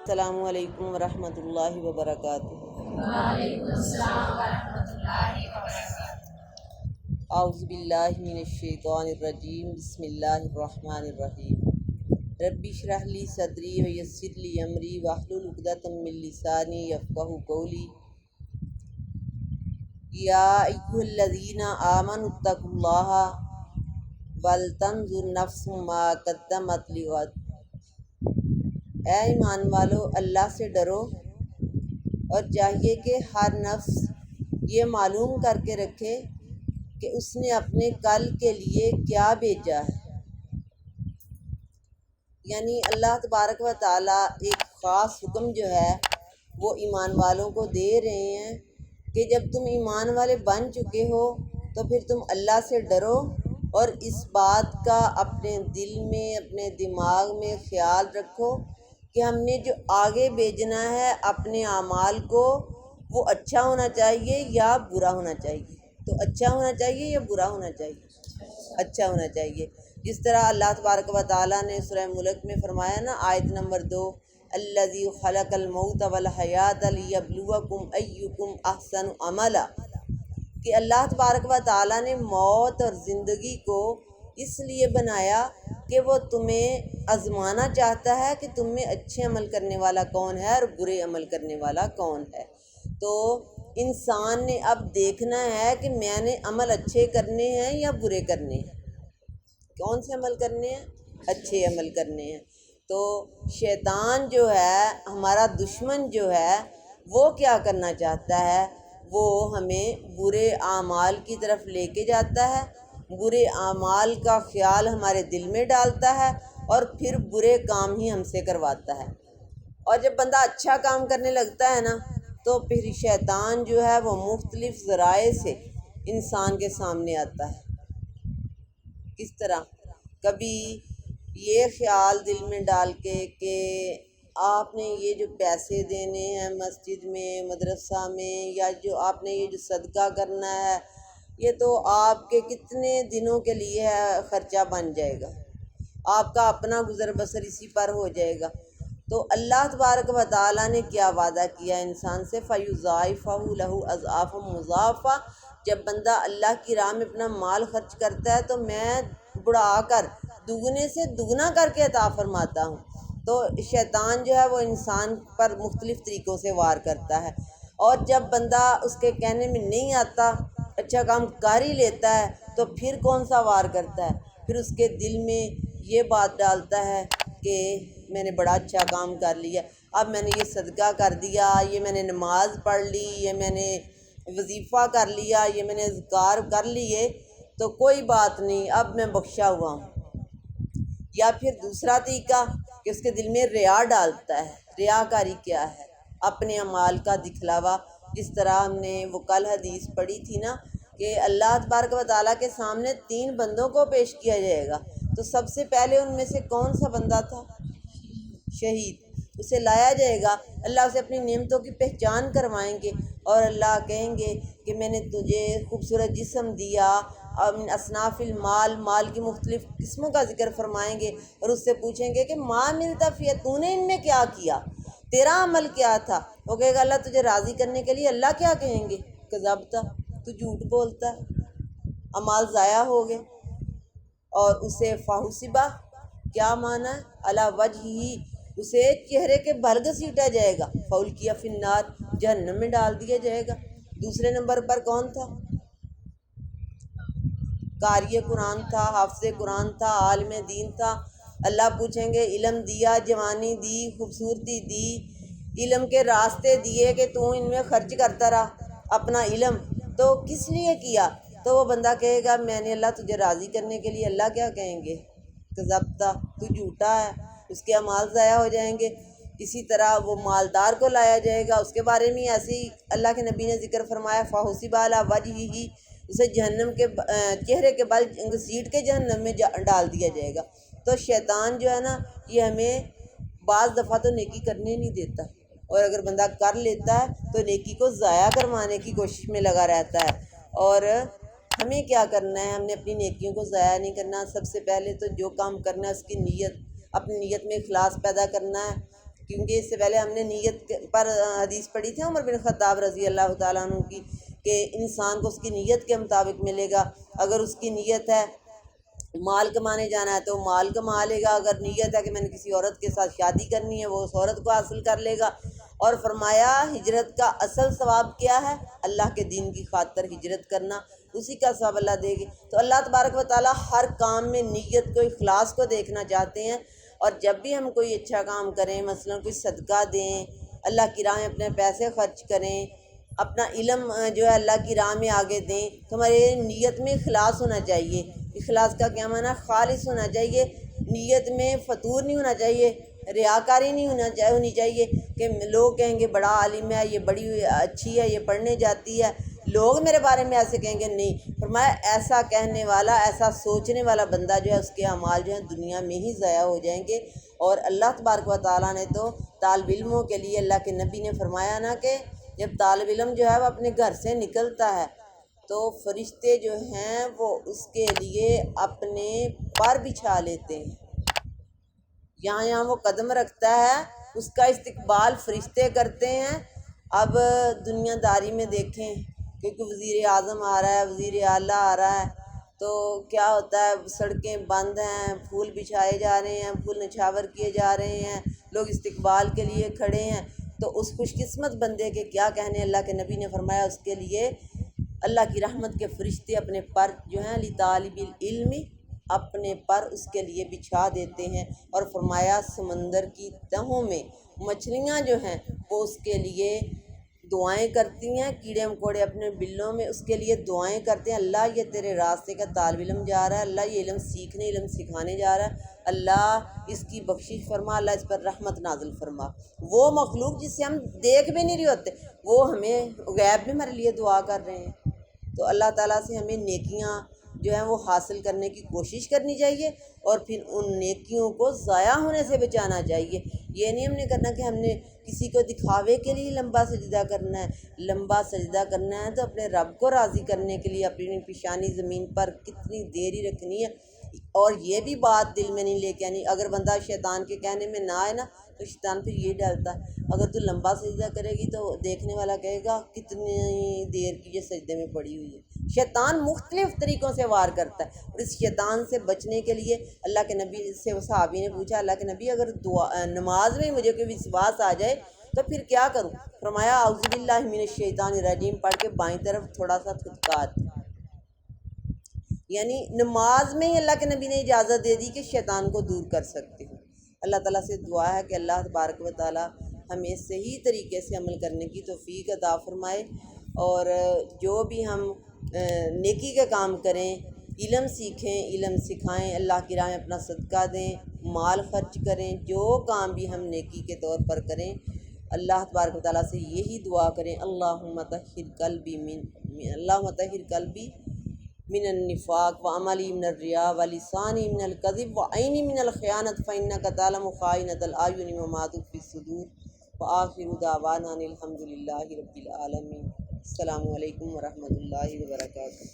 السلام علیکم ورحمۃ اللہ وبرکاتہ۔ وعلیکم السلام ورحمۃ اللہ وبرکاتہ۔ اعوذ باللہ من الشیطان الرجیم، بسم اللہ الرحمن الرحیم۔ رب اشرح لی صدری ویسر لی امری واحلل عقدۃ من لسانی یفقہوا قولی۔ یا ایھا الذین آمنوا اتقوا اللہ ولتنظر نفس ما قدمت لغد۔ اے ایمان والو، اللہ سے ڈرو اور چاہیے کہ ہر نفس یہ معلوم کر کے رکھے کہ اس نے اپنے کل کے لیے کیا بھیجا ہے۔ یعنی اللہ تبارک و تعالیٰ ایک خاص حکم جو ہے وہ ایمان والوں کو دے رہے ہیں کہ جب تم ایمان والے بن چکے ہو تو پھر تم اللہ سے ڈرو اور اس بات کا اپنے دل میں، اپنے دماغ میں خیال رکھو کہ ہم نے جو آگے بھیجنا ہے اپنے اعمال کو، وہ اچھا ہونا چاہیے یا برا ہونا چاہیے۔ تو اچھا ہونا چاہیے یا برا ہونا چاہیے؟ اچھا ہونا چاہیے۔ جس طرح اللہ تبارک و تعالیٰ نے سورہ ملک میں فرمایا نا، آیت نمبر 2، الذی خلق الموت والحیات لیبلوکم ایکم احسن عملا، کہ اللہ تبارک و تعالیٰ نے موت اور زندگی کو اس لیے بنایا کہ وہ تمہیں آزمانا چاہتا ہے کہ تم میں اچھے عمل کرنے والا کون ہے اور برے عمل کرنے والا کون ہے۔ تو انسان نے اب دیکھنا ہے کہ میں نے عمل اچھے کرنے ہیں یا برے کرنے ہیں۔ کون سے عمل کرنے ہیں؟ اچھے عمل کرنے ہیں۔ تو شیطان جو ہے، ہمارا دشمن جو ہے، وہ کیا کرنا چاہتا ہے؟ وہ ہمیں برے اعمال کی طرف لے کے جاتا ہے، برے اعمال کا خیال ہمارے دل میں ڈالتا ہے اور پھر برے کام ہی ہم سے کرواتا ہے۔ اور جب بندہ اچھا کام کرنے لگتا ہے نا، تو پھر شیطان جو ہے وہ مختلف ذرائع سے انسان کے سامنے آتا ہے۔ کس طرح؟ کبھی یہ خیال دل میں ڈال کے کہ آپ نے یہ جو پیسے دینے ہیں مسجد میں، مدرسہ میں، یا جو آپ نے یہ جو صدقہ کرنا ہے، یہ تو آپ کے کتنے دنوں کے لیے خرچہ بن جائے گا، آپ کا اپنا گزر بسر اسی پر ہو جائے گا۔ تو اللہ تبارک و تعالیٰ نے کیا وعدہ کیا انسان سے؟ فَيُضَاعِفَهُ لَهُ أَضْعَافًا مُضَاعَفَةً۔ جب بندہ اللہ کی راہ میں اپنا مال خرچ کرتا ہے تو میں بڑھا کر دگنے سے دگنا کر کے عطا فرماتا ہوں۔ تو شیطان جو ہے وہ انسان پر مختلف طریقوں سے وار کرتا ہے، اور جب بندہ اس کے کہنے میں نہیں آتا، اچھا کام کر ہی لیتا ہے، تو پھر کون سا وار کرتا ہے؟ پھر اس کے دل میں یہ بات ڈالتا ہے کہ میں نے بڑا اچھا کام کر لیا، اب میں نے یہ صدقہ کر دیا، یہ میں نے نماز پڑھ لی، یہ میں نے وظیفہ کر لیا، یہ میں نے اذکار کر لیے، تو کوئی بات نہیں، اب میں بخشا ہوا ہوں۔ یا پھر دوسرا طریقہ کہ اس کے دل میں ریا ڈالتا ہے۔ ریاکاری کیا ہے؟ اپنے اعمال کا دکھلاوا۔ جس طرح ہم نے وہ کل حدیث پڑھی تھی نا کہ اللہ تبارک و تعالیٰ کے سامنے 3 بندوں کو پیش کیا جائے گا، تو سب سے پہلے ان میں سے کون سا بندہ تھا؟ شہید۔ اسے لایا جائے گا، اللہ اسے اپنی نعمتوں کی پہچان کروائیں گے، اور اللہ کہیں گے کہ میں نے تجھے خوبصورت جسم دیا، من اصناف المال، مال کی مختلف قسموں کا ذکر فرمائیں گے، اور اس سے پوچھیں گے کہ ما عملت فیہ، تو نے ان میں کیا کیا، تیرا عمل کیا تھا؟ وہ کہے گا اللہ تجھے راضی کرنے کے لیے۔ اللہ کیا کہیں گے؟ کذبت، تو جھوٹ بولتا ہے، اعمال ضائع ہو گئے۔ اور اسے فحسبہ، کیا معنی ہے؟ علی وجہہ، اسے چہرے کے بل گھسیٹا جائے گا، فالقی فی النار، جہنم میں ڈال دیا جائے گا۔ دوسرے نمبر پر کون تھا؟ قاری قرآن تھا، حافظ قرآن تھا، عالم دین تھا۔ اللہ پوچھیں گے علم دیا، جوانی دی، خوبصورتی دی، علم کے راستے دیے کہ تو ان میں خرچ کرتا رہا اپنا علم، تو کس لیے کیا؟ تو وہ بندہ کہے گا میں نے اللہ تجھے راضی کرنے کے لیے۔ اللہ کیا کہیں گے؟ کذبتا، تو جھوٹا ہے، اس کے اعمال ضائع ہو جائیں گے۔ اسی طرح وہ مالدار کو لایا جائے گا، اس کے بارے میں ایسے ہی اللہ کے نبی نے ذکر فرمایا، فحسب علی وجہہ، اسے جہنم کے چہرے کے بل گھسیٹ کے جہنم میں ڈال دیا جائے گا۔ تو شیطان جو ہے نا، یہ ہمیں بعض دفعہ تو نیکی کرنے نہیں دیتا، اور اگر بندہ کر لیتا ہے تو نیکی کو ضائع کروانے کی کوشش میں لگا رہتا ہے۔ اور ہمیں کیا کرنا ہے؟ ہم نے اپنی نیکیوں کو ضائع نہیں کرنا۔ سب سے پہلے تو جو کام کرنا ہے اس کی نیت، اپنی نیت میں اخلاص پیدا کرنا ہے، کیونکہ اس سے پہلے ہم نے نیت پر حدیث پڑھی تھی عمر بن خطاب رضی اللہ تعالیٰ عنہ کی، کہ انسان کو اس کی نیت کے مطابق ملے گا۔ اگر اس کی نیت ہے مال کمانے جانا ہے تو مال کما لے گا، اگر نیت ہے کہ میں نے کسی عورت کے ساتھ شادی کرنی ہے وہ اس عورت کو حاصل کر لے گا۔ اور فرمایا ہجرت کا اصل ثواب کیا ہے؟ اللہ کے دین کی خاطر ہجرت کرنا، اسی کا ثواب اللہ دے گی۔ تو اللہ تبارک و تعالیٰ ہر کام میں نیت کو، اخلاص کو دیکھنا چاہتے ہیں، اور جب بھی ہم کوئی اچھا کام کریں، مثلا کوئی صدقہ دیں، اللہ کی راہ میں اپنے پیسے خرچ کریں، اپنا علم جو ہے اللہ کی راہ میں آگے دیں، تو ہمارے نیت میں اخلاص ہونا چاہیے۔ اخلاص کا کیا معنی؟ خالص ہونا چاہیے، نیت میں فتور نہیں ہونا چاہیے، ریاکاری نہیں ہونی چاہیے کہ لوگ کہیں گے بڑا عالم ہے، یہ بڑی اچھی ہے، یہ پڑھنے جاتی ہے، لوگ میرے بارے میں ایسے کہیں گے۔ نہیں، فرمایا ایسا کہنے والا، ایسا سوچنے والا بندہ جو ہے اس کے اعمال جو ہیں دنیا میں ہی ضائع ہو جائیں گے۔ اور اللہ تبارک و تعالیٰ نے تو طالب علموں کے لیے، اللہ کے نبی نے فرمایا نا کہ جب طالب علم جو ہے وہ اپنے گھر سے نکلتا ہے تو فرشتے جو ہیں وہ اس کے لیے اپنے پر بچھا لیتے ہیں، یہاں وہ قدم رکھتا ہے اس کا استقبال فرشتے کرتے ہیں۔ اب دنیا داری میں دیکھیں کہ کوئی وزیر اعظم آ رہا ہے، وزیر اعلیٰ آ رہا ہے، تو کیا ہوتا ہے، سڑکیں بند ہیں، پھول بچھائے جا رہے ہیں، پھول نچھاور کیے جا رہے ہیں، لوگ استقبال کے لیے کھڑے ہیں۔ تو اس خوش قسمت بندے کے کیا کہنے، اللہ کے نبی نے فرمایا اس کے لیے اللہ کی رحمت کے فرشتے اپنے پر جو ہیں لطالب العلم اپنے پر اس کے لیے بچھا دیتے ہیں۔ اور فرمایا سمندر کی تہوں میں مچھلیاں جو ہیں وہ اس کے لیے دعائیں کرتی ہیں، کیڑے مکوڑے اپنے بلوں میں اس کے لیے دعائیں کرتے ہیں، اللہ یہ تیرے راستے کا طالب علم جا رہا ہے، اللہ یہ علم سیکھنے، علم سکھانے جا رہا ہے، اللہ اس کی بخشش فرما، اللہ اس پر رحمت نازل فرما۔ وہ مخلوق جس سے ہم دیکھ بھی نہیں رہے ہوتے وہ ہمیں غیب میں ہمارے لیے دعا کر رہے ہیں۔ تو اللہ تعالیٰ سے ہمیں نیکیاں جو ہیں وہ حاصل کرنے کی کوشش کرنی چاہیے، اور پھر ان نیکیوں کو ضائع ہونے سے بچانا چاہیے۔ یہ نہیں ہم نے کرنا کہ ہم نے کسی کو دکھاوے کے لیے لمبا سجدہ کرنا ہے، لمبا سجدہ کرنا ہے تو اپنے رب کو راضی کرنے کے لیے اپنی پیشانی زمین پر کتنی دیر ہی رکھنی ہے، اور یہ بھی بات دل میں نہیں لے کے آنی۔ اگر بندہ شیطان کے کہنے میں نہ آئے نا تو شیطان پھر یہ ڈالتا ہے، اگر تو لمبا سجدہ کرے گی تو دیکھنے والا کہے گا کتنی دیر کی یہ سجدے میں پڑی ہوئی ہے۔ شیطان مختلف طریقوں سے وار کرتا ہے، اور اس شیطان سے بچنے کے لیے اللہ کے نبی سے صحابی نے پوچھا، اللہ کے نبی اگر نماز میں مجھے کوئی وسواس آ جائے تو پھر کیا کروں؟ فرمایا اعوذ باللہ من الشیطان الرجیم پڑھ کے بائیں طرف تھوڑا سا تھکار۔ یعنی نماز میں ہی اللہ کے نبی نے اجازت دے دی کہ شیطان کو دور کر سکتے ہوں۔ اللہ تعالیٰ سے دعا ہے کہ اللہ تبارک و تعالیٰ ہمیں صحیح طریقے سے عمل کرنے کی توفیق عطا فرمائے، اور جو بھی ہم نیکی کا کام کریں، علم سیکھیں، علم سکھائیں، اللہ کی راہ میں اپنا صدقہ دیں، مال خرچ کریں، جو کام بھی ہم نیکی کے طور پر کریں، اللہ تبارک و تعالیٰ سے یہی دعا کریں، اللہم طہر قلبی من النفاق وعملی من الریا ولسانی من الکذب وعینی من الخیانت فإنک تعلم خائنۃ الأعین وما تخفی الصدور۔ وآخر دعوانا الحمد للہ رب العالمین۔ السلام علیکم ورحمۃ اللہ وبرکاتہ۔